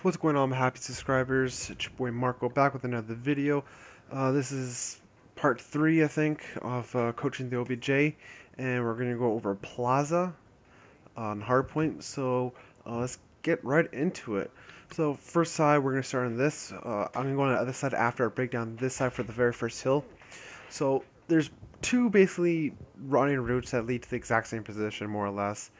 What's going on, my happy subscribers? It's your boy Marco back with another video. This is part 3, I think, of coaching the OBJ, and we're going to go over Plaza on Hardpoint. So let's get right into it. So first side, we're going to start on this. I'm going to go on the other side after I break down this side for the very first hill. So there's two basically running routes that lead to the exact same position, more or less.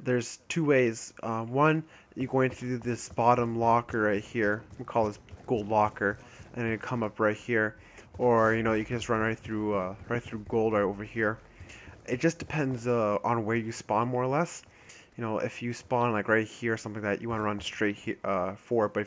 There's two ways. One, you're going through this bottom locker right here. We call this gold locker, and then you come up right here, or you can just run right through gold right over here. It just depends on where you spawn, more or less. If you spawn like right here or something like that, you want to run straight here, forward. But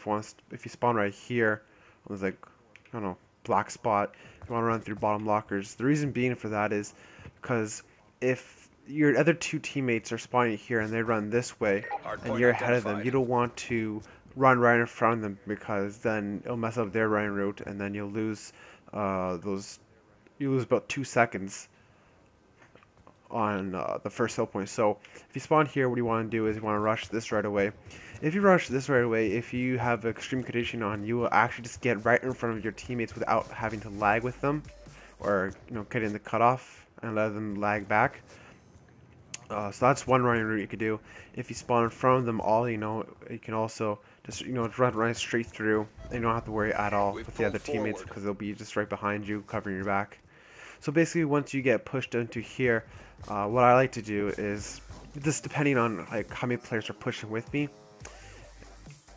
if you spawn right here, there's like, I don't know, black spot, you want to run through bottom lockers. The reason being for that is because if your other two teammates are spawning here and they run this way and you're ahead of them, you don't want to run right in front of them, because then it'll mess up their running route and then you'll lose about 2 seconds on the first hill point. So if you spawn here, what you want to do is you want to rush this right away. If you rush this right away, if you have extreme conditioning on, you will actually just get right in front of your teammates without having to lag with them, or getting the cutoff and let them lag back. So that's one running route you could do. If you spawn in front of them all, you can also just run right straight through, and you don't have to worry at all with the other teammates, because they'll be just right behind you, covering your back. So basically, once you get pushed into here, what I like to do is, just depending on like how many players are pushing with me,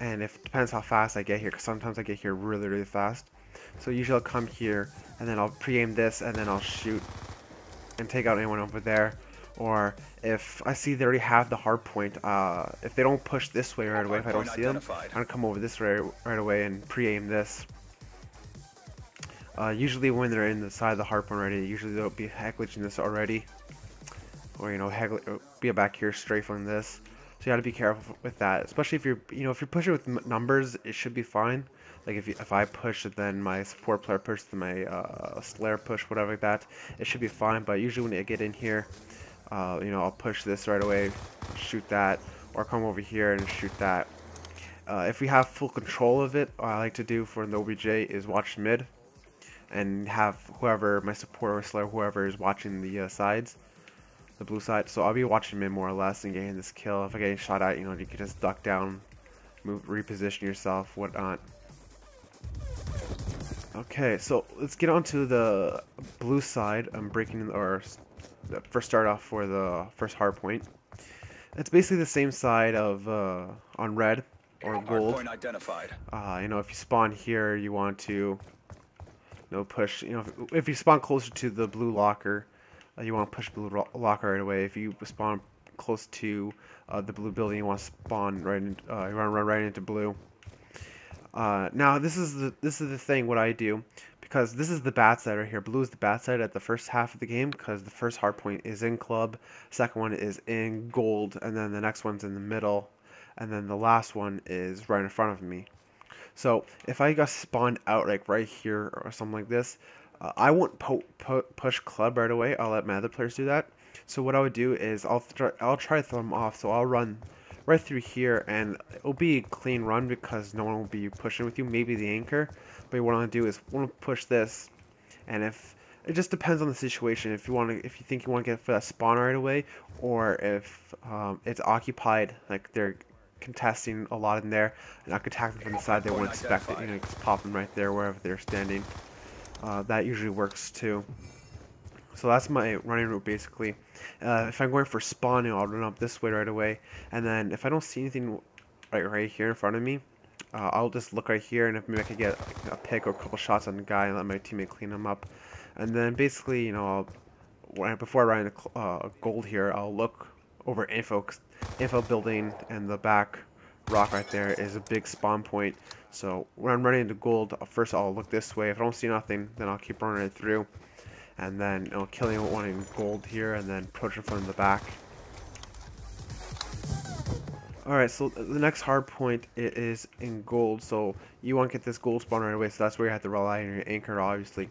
and it depends how fast I get here, because sometimes I get here really fast. So usually I'll come here, and then I'll pre-aim this, and then I'll shoot and take out anyone over there. Or if I see they already have the hard point, if they don't push this way right away, if I don't see them, I'm going to come over this right away and pre-aim this. Usually when they're in the side of the hard point already, usually they'll be heckling this already. Or, be back here strafe from this. So you got to be careful with that, especially if you're pushing with numbers, it should be fine. Like if I push, then my support player pushes, my Slayer push, whatever like that, it should be fine. But usually when I get in here, I'll push this right away, shoot that, or come over here and shoot that. If we have full control of it, what I like to do for the OBJ is watch mid, and have whoever, my support or Slayer, whoever is watching the sides, the blue side. So I'll be watching mid more or less and getting this kill. If I get shot at, you can just duck down, move, reposition yourself, whatnot. Okay, so let's get on to the blue side. I'm breaking, or first start off for the first hard point. It's basically the same side of on red or gold. Hardpoint identified. If you spawn here, you want to push. If you spawn closer to the blue locker, you want to push blue locker right away. If you spawn close to the blue building, you want to spawn right in, you want to run right into blue. Now this is the thing what I do, because this is the bad side right here. Blue is the bad side at the first half of the game, because the first hard point is in club, second one is in gold, and then the next one's in the middle, and then the last one is right in front of me. So if I got spawned out like right here or something like this, I won't push club right away. I'll let my other players do that. So what I would do is I'll try to throw them off. So I'll run right through here, and it'll be a clean run because no one will be pushing with you. Maybe the anchor, but what I want to do is push this, and if it just depends on the situation. If you think you want to get for that spawn right away, or if it's occupied, like they're contesting a lot in there, and I could attack them from the side, they won't expect it. Just pop them right there wherever they're standing. That usually works too. So that's my running route basically. If I'm going for spawning, I'll run up this way right away, and then if I don't see anything right here in front of me, I'll just look right here, and if maybe I could get a pick or a couple shots on the guy and let my teammate clean him up. And then basically, before I run into gold here, I'll look over info building, and the back rock right there is a big spawn point. So when I'm running into gold, first I'll look this way. If I don't see nothing, then I'll keep running it through, and then killing one in gold here, and then approaching from the back. Alright, so the next hard point is in gold, so you want to get this gold spawn right away, so that's where you have to rely on your anchor, obviously.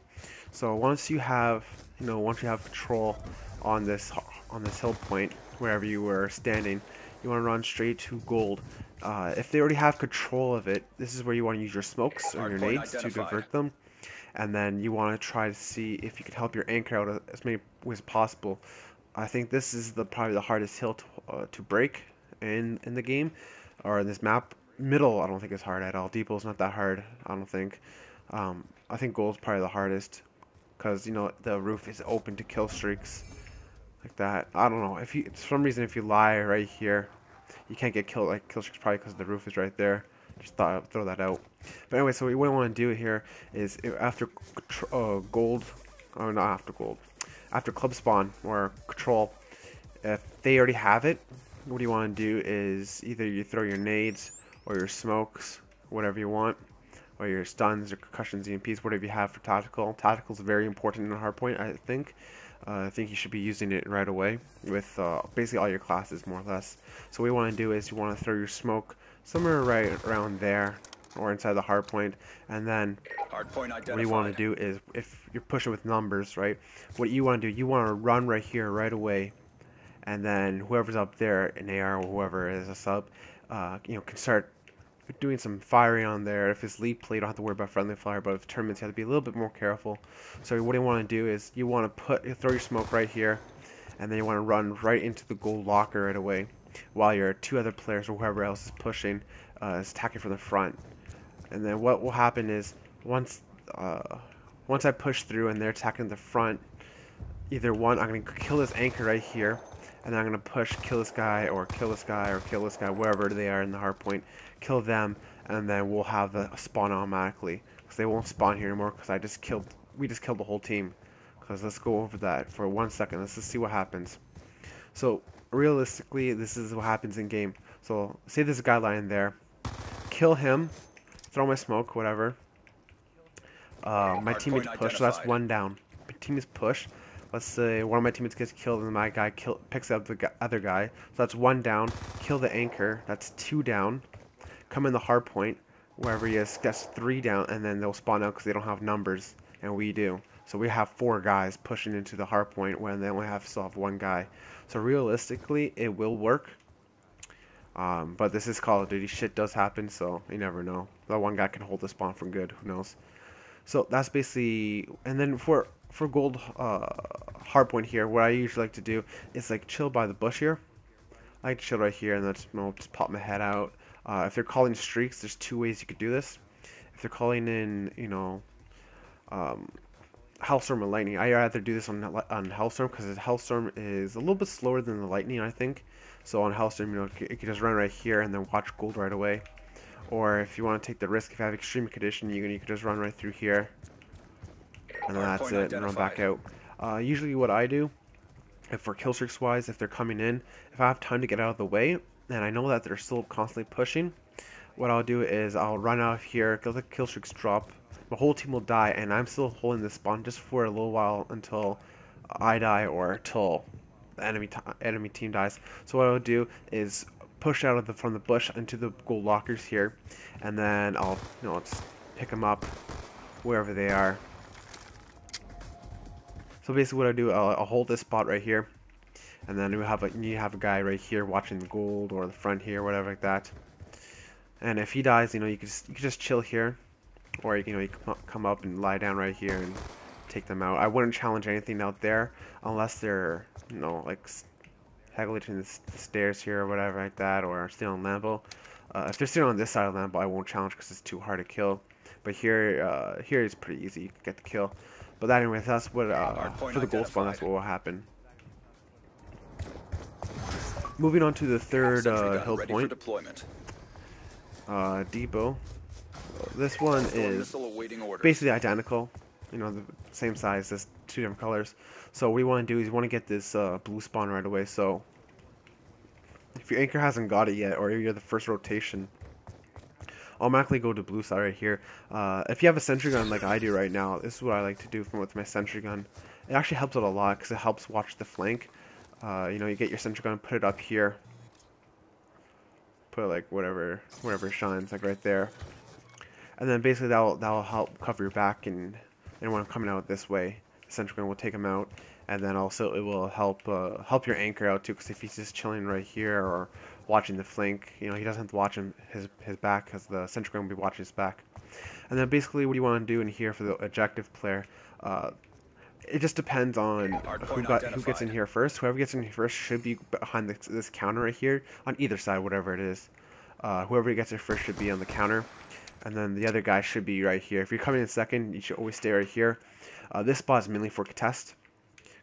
So once you have control on this hill point, wherever you were standing, you want to run straight to gold. If they already have control of it, this is where you want to use your smokes or your nades to divert them. And then you want to try to see if you can help your anchor out as many ways as possible. I think this is probably the hardest hill to break in the game, or in this map. Middle, I don't think is hard at all. Depot's not that hard, I don't think. I think gold's probably the hardest, because, you know, the roof is open to kill streaks like that. I don't know. If you, for some reason, if you lie right here, you can't get killed like kill streaks, probably because the roof is right there. Just throw that out. But anyway, so what we want to do here is after gold, or not after gold, after club spawn or control, if they already have it, what you want to do is either you throw your nades or your smokes, whatever you want, or your stuns or concussions, EMPs, whatever you have for tactical. Tactical is very important in Hardpoint, I think. I think you should be using it right away with basically all your classes, more or less. So what you want to do is you want to throw your smoke somewhere right around there, or inside the hardpoint, and then what you want to do is, if you're pushing with numbers, right, what you want to do, you want to run right here right away, and then whoever's up there, an AR or whoever is a sub, you know, can start doing some firing on there. If it's leap play, you don't have to worry about friendly fire, but if tournaments, you have to be a little bit more careful. So what you want to do is you want to throw your smoke right here, and then you want to run right into the gold locker right away, while your two other players or whoever else is pushing is attacking from the front. And then what will happen is once I push through and they're attacking the front, either one, I'm going to kill this anchor right here, and then I'm going to push, kill this guy, or kill this guy, or kill this guy, wherever they are in the hard point, kill them, and then we'll have the spawn automatically, because they won't spawn here anymore, because we just killed the whole team. Because let's go over that for 1 second, let's just see what happens. So realistically, this is what happens in game. So say there's a guy lying there, kill him, throw my smoke, whatever. My teammates push, so that's one down. My teammates push. Let's say one of my teammates gets killed and my guy picks up the other guy. So that's one down. Kill the anchor. That's two down. Come in the hard point, wherever he is, gets three down, and then they'll spawn out because they don't have numbers, and we do. So we have four guys pushing into the hard point when they only still have one guy. So realistically, it will work. But this is Call of Duty. Shit does happen, so you never know. That one guy can hold the spawn for good. Who knows? So that's basically. And then for gold hardpoint here, what I usually like to do is like chill by the bush here. I like to chill right here and then just pop my head out. If they're calling streaks, there's two ways you could do this. If they're calling in, you know, Hellstorm or Lightning, I rather do this on Hellstorm, because Hellstorm is a little bit slower than the Lightning, I think. So on Hellstorm, you know, you can just run right here and then watch gold right away. Or if you want to take the risk, if you have extreme condition, you can just run right through here, and then that's it, and run back out. Usually what I do, if for kill streaks wise, if they're coming in, if I have time to get out of the way, and I know that they're still constantly pushing, what I'll do is I'll run out of here, let the kill streaks drop, the whole team will die, and I'm still holding this spawn just for a little while until I die or till the enemy team dies. So what I'll do is push out of from the bush into the gold lockers here, and then I'll just pick them up wherever they are. So basically what I do, I'll hold this spot right here, and then you have a guy right here watching the gold, or the front here, whatever like that. And if he dies, you can just chill here, or you can come up and lie down right here and take them out. I wouldn't challenge anything out there unless they're like heavily to the stairs here or whatever like that, or still on Lambo. If they're still on this side of Lambo, I won't challenge because it's too hard to kill. But here is pretty easy. You can get the kill. But anyway, that's what for the gold spawn, that's what will happen. Moving on to the third hill point, depot. This one is basically identical. The same size, just two different colors. So what you want to do is you want to get this blue spawn right away. So if your anchor hasn't got it yet, or you're the first rotation, automatically go to blue side right here. If you have a sentry gun like I do right now, this is what I like to do with my sentry gun. It actually helps out a lot because it helps watch the flank. You get your sentry gun, put it up here, put it like whatever shines, like right there, and then basically that'll help cover your back, and anyone coming out this way, the sentry gun will take him out. And then also it will help your anchor out too, because if he's just chilling right here, or watching the flank. You know, he doesn't have to watch his back because the sentry gun will be watching his back. And then basically what you want to do in here for the objective player, it just depends on who gets in here first. Whoever gets in here first should be behind this counter right here on either side, whatever it is. Whoever gets here first should be on the counter, and then the other guy should be right here. If you're coming in second, you should always stay right here. This spot is mainly for contest,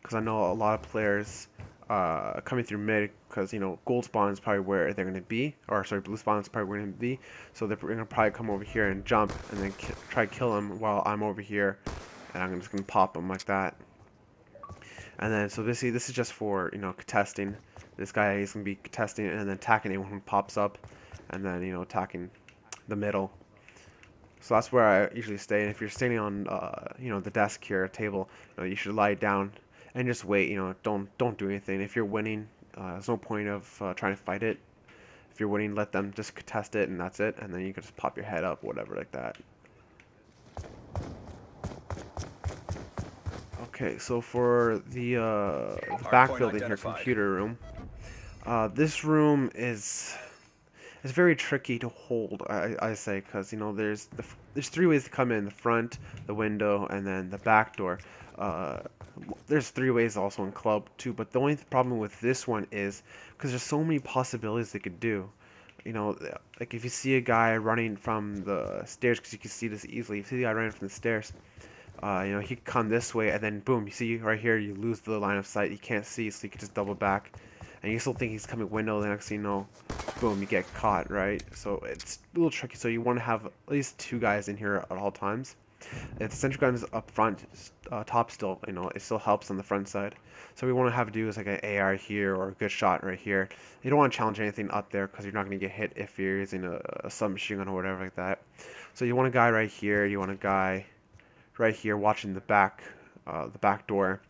because I know a lot of players coming through mid, because you know gold spawn is probably where they're going to be, or sorry, blue spawn is probably where they're going to be. So they're going to probably come over here and jump, and then try to kill them while I'm over here, and I'm just going to pop them like that. And then so this is just for, you know, contesting. This guy is going to be contesting and then attacking anyone who pops up, and then, you know, attacking the middle. So that's where I usually stay. And if you're standing on, you know, the desk here, table, you know, you should lie down and just wait. You know, don't do anything. If you're winning, there's no point of trying to fight it. If you're winning, let them just contest it, and that's it. And then you can just pop your head up, whatever, like that. Okay, so for the back building here, computer room. This room is very tricky to hold, I say, because you know there's 3 ways to come in: the front, the window, and then the back door. There's 3 ways also in club too, but the only problem with this one is because there's so many possibilities they could do. You know, like if you see a guy running from the stairs, because you can see this easily, if you see a guy running from the stairs, you know, he could come this way, and then boom, you see right here, you lose the line of sight. You can't see, so you can just double back, and you still think he's coming window. The next thing you know, boom, you get caught, right? So it's a little tricky. So you want to have at least 2 guys in here at all times. If the sentry gun is up front, top still, you know, it still helps on the front side. So what we want to have to do is like an AR here or a good shot right here. You don't want to challenge anything up there because you're not going to get hit if you're using a submachine gun or whatever like that. So you want a guy right here. You want a guy right here watching the back door.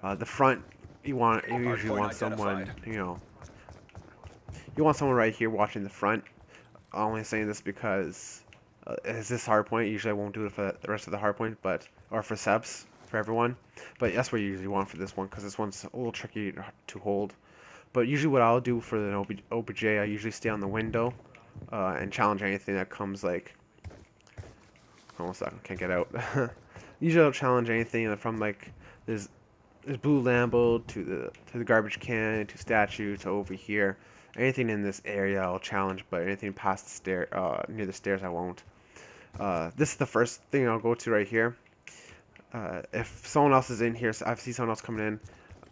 The front, you usually want someone, you know, you want someone right here watching the front. I'm only saying this because is this hardpoint. Usually I won't do it for the rest of the hardpoint, or for subs for everyone. But that's what you usually want for this one, because this one's a little tricky to hold. But usually what I'll do for the OBJ, I usually stay on the window and challenge anything that comes like. Almost I can't get out. Usually I'll challenge anything from like this blue Lambo to the garbage can to statue to over here. Anything in this area I'll challenge, but anything past the stair near the stairs I won't. This is the first thing I'll go to right here. If someone else is in here, so I see someone else coming in.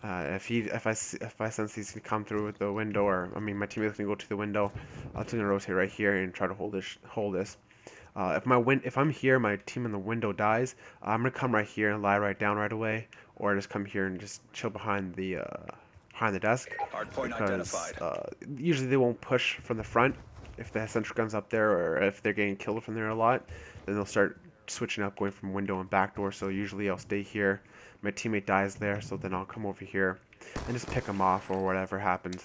If I sense he's gonna come through with the window, or I mean my teammate's gonna go to the window, I'm just gonna rotate right here and try to hold this. If I'm here, my team in the window dies, I'm gonna come right here and lie right down right away, or just come here and just chill behind the desk, because usually they won't push from the front if the sentry gun's up there, or if they're getting killed from there a lot, then they'll start switching up, going from window and back door. So usually I'll stay here, my teammate dies there, so then I'll come over here and just pick him off, or whatever happens.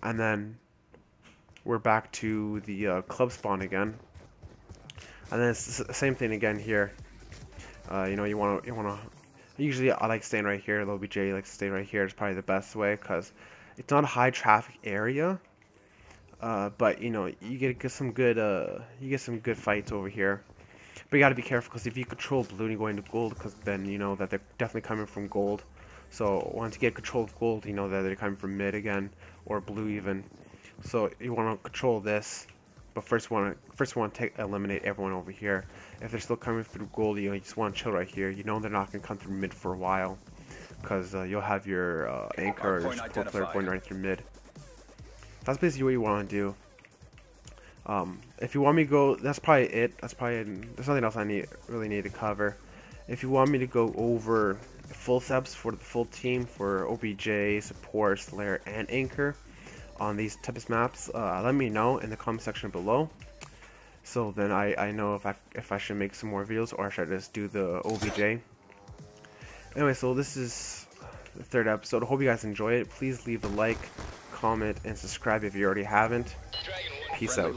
And then we're back to the club spawn again, and then it's the same thing again here. You know, you want to. Usually, I like staying right here. OBJ likes to stay right here. It's probably the best way because it's not a high traffic area. But you know, you get some good fights over here. But you got to be careful, because if you control blue and you go into gold, because then you know that they're definitely coming from gold. So once you get control of gold, you know that they're coming from mid again, or blue even. So you want to control this, but first you want to eliminate everyone over here. If they're still coming through gold, you know, you just want to chill right here. You know they're not going to come through mid for a while, because you'll have your anchor or your support player going right through mid. That's basically what you want to do. If you want me to go, that's probably it. There's nothing else I really need to cover. If you want me to go over full subs for the full team for OBJ, support, Slayer, and anchor on these types of maps, let me know in the comment section below. So then I know if I should make some more videos, or should I just do the OBJ. Anyway, so this is the 3rd episode. I hope you guys enjoy it. Please leave a like, comment, and subscribe if you already haven't. Peace out.